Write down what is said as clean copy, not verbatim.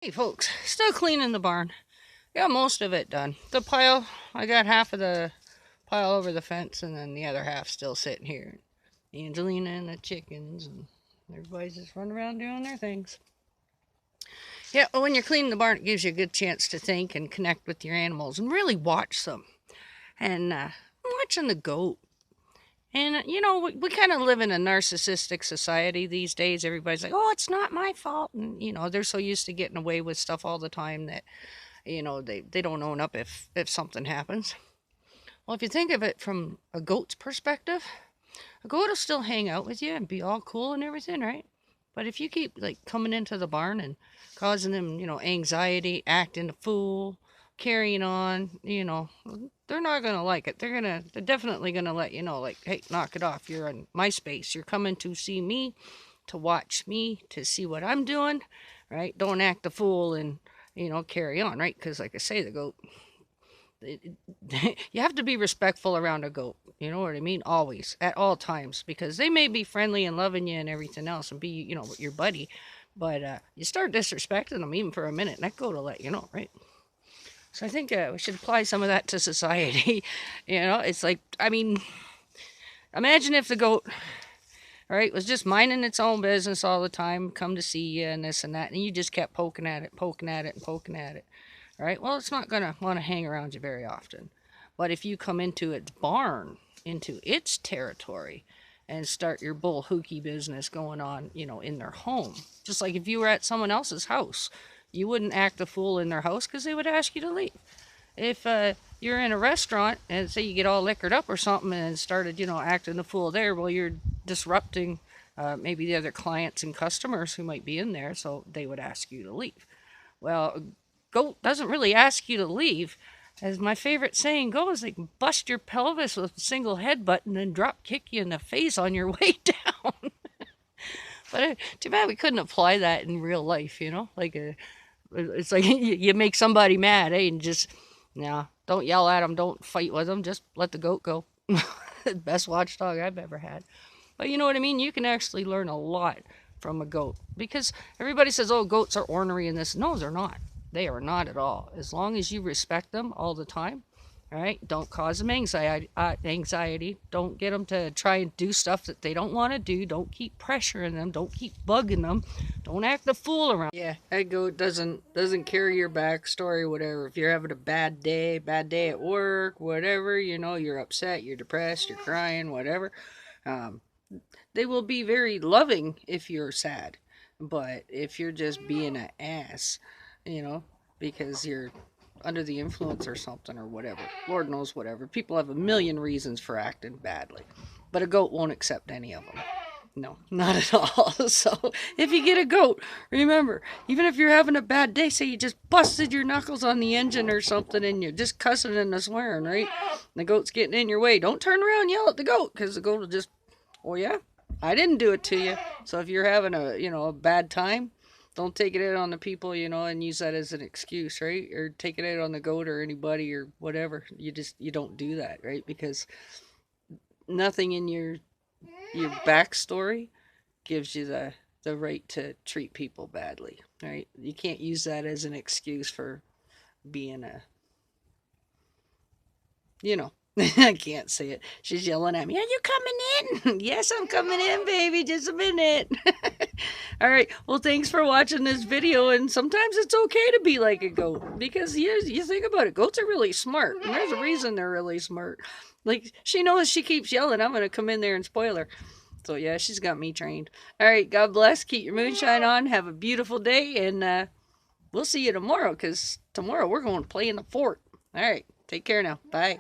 Hey folks, still cleaning the barn. Got most of it done. The pile, I got half of the pile over the fence and then the other half still sitting here. Angelina and the chickens and everybody's just running around doing their things. Yeah, well, when you're cleaning the barn, it gives you a good chance to think and connect with your animals and really watch them. And I'm watching the goat. And, we kind of live in a narcissistic society these days. Everybody's like, oh, it's not my fault. And, they're so used to getting away with stuff all the time that they don't own up if something happens. Well, if you think of it from a goat's perspective, a goat will still hang out with you and be all cool and everything, right? But if you keep like coming into the barn and causing them, anxiety, acting a fool, carrying on, they're not gonna like it. They're definitely gonna let you know, like, hey, knock it off. You're in my space. You're coming to see me, to watch me, to see what I'm doing, right? Don't act a fool and carry on, right? Because, like I say, the goat, you have to be respectful around a goat. You know what I mean? Always, at all times, because they may be friendly and loving you and everything else and be, your buddy. But you start disrespecting them even for a minute, and that goat will let you know, right? So I think we should apply some of that to society. It's like, I mean, imagine if the goat, right, was just minding its own business all the time, come to see you and this and that, and you just kept poking at it, poking at it, and poking at it. Right? Well, it's not going to want to hang around you very often. But if you come into its barn, into its territory, and start your bull hooky business going on, in their home, just like if you were at someone else's house, you wouldn't act a fool in their house because they would ask you to leave. If you're in a restaurant and say you get all liquored up or something and started, acting a fool there, well, you're disrupting maybe the other clients and customers who might be in there, so they would ask you to leave. Well, goat doesn't really ask you to leave. As my favorite saying goes, they can bust your pelvis with a single headbutt and then drop kick you in the face on your way down. But too bad we couldn't apply that in real life, Like, it's like you make somebody mad, eh? And just, don't yell at them, don't fight with them, just let the goat go. Best watchdog I've ever had. But you know what I mean? You can actually learn a lot from a goat. Because everybody says, oh, goats are ornery and this. No, they're not. They are not at all. As long as you respect them all the time, all right? Don't cause them anxiety. Don't get them to try and do stuff that they don't want to do. Don't keep pressuring them. Don't keep bugging them. Don't act the fool around. Yeah, that goat doesn't carry your backstory, whatever. If you're having a bad day at work, whatever, you're upset, you're depressed, you're crying, whatever. Um, they will be very loving if you're sad. But if you're just being an ass, you know, because you're under the influence or something or whatever. Lord knows whatever. People have a million reasons for acting badly. But a goat won't accept any of them. No, not at all. So if you get a goat, remember, even if you're having a bad day, say you just busted your knuckles on the engine or something and you're just cussing and swearing, right? The goat's getting in your way. Don't turn around and yell at the goat because the goat will just, oh yeah, I didn't do it to you. So if you're having a bad time, don't take it out on the people, and use that as an excuse, right? Or take it out on the goat or anybody or whatever. You don't do that, right? Because nothing in your backstory gives you the right to treat people badly, right? You can't use that as an excuse for being you know, I can't say it. She's yelling at me. Are you coming in? Yes, I'm coming in, baby. Just a minute. All right. Well, thanks for watching this video. And sometimes it's okay to be like a goat because you think about it. Goats are really smart. And there's a reason they're really smart. Like, she knows she keeps yelling, I'm going to come in there and spoil her. So, yeah, she's got me trained. All right. God bless. Keep your moonshine on. Have a beautiful day. And we'll see you tomorrow because tomorrow we're going to play in the fort. All right. Take care now. Bye.